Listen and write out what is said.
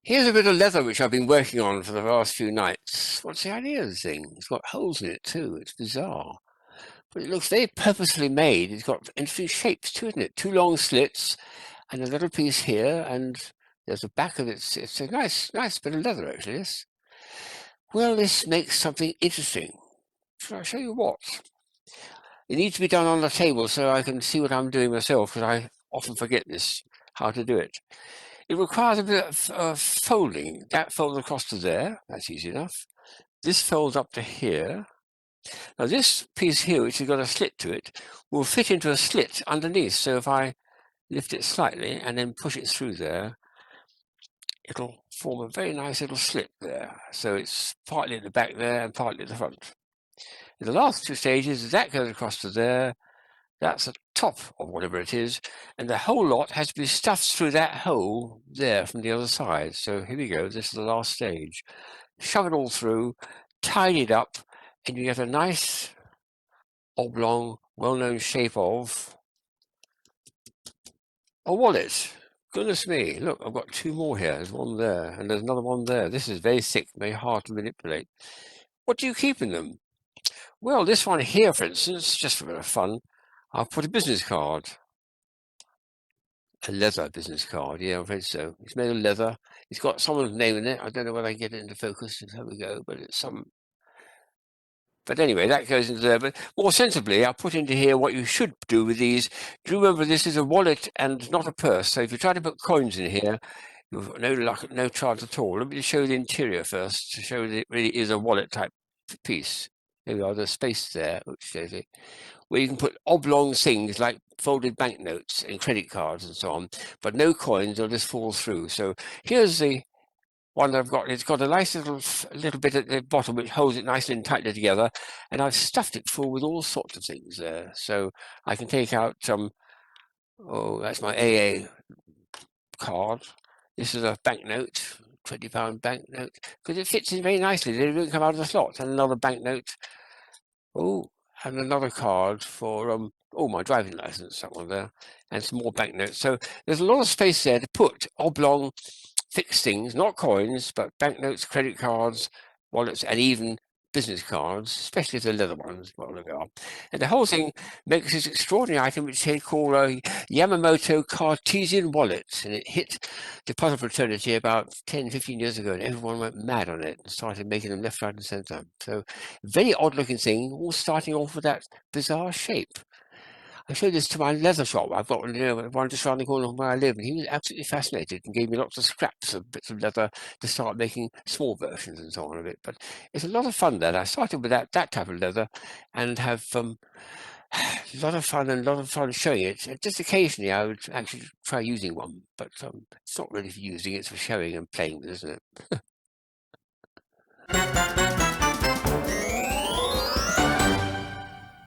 Here's a bit of leather which I've been working on for the last few nights. What's the idea of this thing? It's got holes in it too. It's bizarre. But it looks very purposefully made. It's got interesting shapes too, isn't it? Two long slits and a little piece here, and there's the back of it. It's a nice bit of leather, actually. This. Well, this makes something interesting. Shall I show you what? It needs to be done on the table so I can see what I'm doing myself, because I often forget this, how to do it. It requires a bit of folding. That folds across to there. That's easy enough. This folds up to here. Now this piece here, which has got a slit to it, will fit into a slit underneath. So if I lift it slightly and then push it through there, it'll form a very nice little slit there. So it's partly at the back there and partly at the front. In the last two stages, that goes across to there. That's the top of whatever it is, and the whole lot has to be stuffed through that hole there from the other side. So here we go, this is the last stage. Shove it all through, tidy it up, and you get a nice oblong, well-known shape of a wallet. Goodness me, look, I've got two more here. There's one there, and there's another one there. This is very thick, very hard to manipulate. What do you keep in them? Well, this one here, for instance, just for a bit of fun, I'll put a business card. A leather business card, yeah, I'm afraid so. It's made of leather. It's got someone's name in it. I don't know whether I can get it into focus. There we go, but it's some. But anyway, that goes into there. But more sensibly, I'll put into here what you should do with these. Do remember this is a wallet and not a purse. So if you try to put coins in here, you've got no luck, no chance at all. Let me just show you the interior first to show that it really is a wallet type piece. There we are, there's space there, which shows it, where you can put oblong things like folded banknotes and credit cards and so on, but no coins, they'll just fall through. So here's the one that I've got. It's got a nice little bit at the bottom which holds it nicely and tightly together, and I've stuffed it full with all sorts of things there. So I can take out oh, that's my AA card. This is a banknote, £20 banknote, because it fits in very nicely. They don't come out of the slot. And another banknote. Oh, and another card for oh, my driving license, that one there, and some more banknotes. So there's a lot of space there to put oblong fixed things, not coins, but banknotes, credit cards, wallets, and even business cards, especially the leather ones, whatever they are. And the whole thing makes this extraordinary item, which they call a Yamamoto Cartesian Wallet. And it hit the puzzle fraternity about 10, 15 years ago, and everyone went mad on it and started making them left, right, and center. So very odd looking thing, all starting off with that bizarre shape. I showed this to my leather shop. I've got one just around the corner of where I live, and he was absolutely fascinated and gave me lots of scraps of bits of leather to start making small versions and so on of it. But it's a lot of fun then. I started with that type of leather and have a lot of fun showing it. And just occasionally I would actually try using one, but it's not really for using, it's for showing and playing with, isn't it?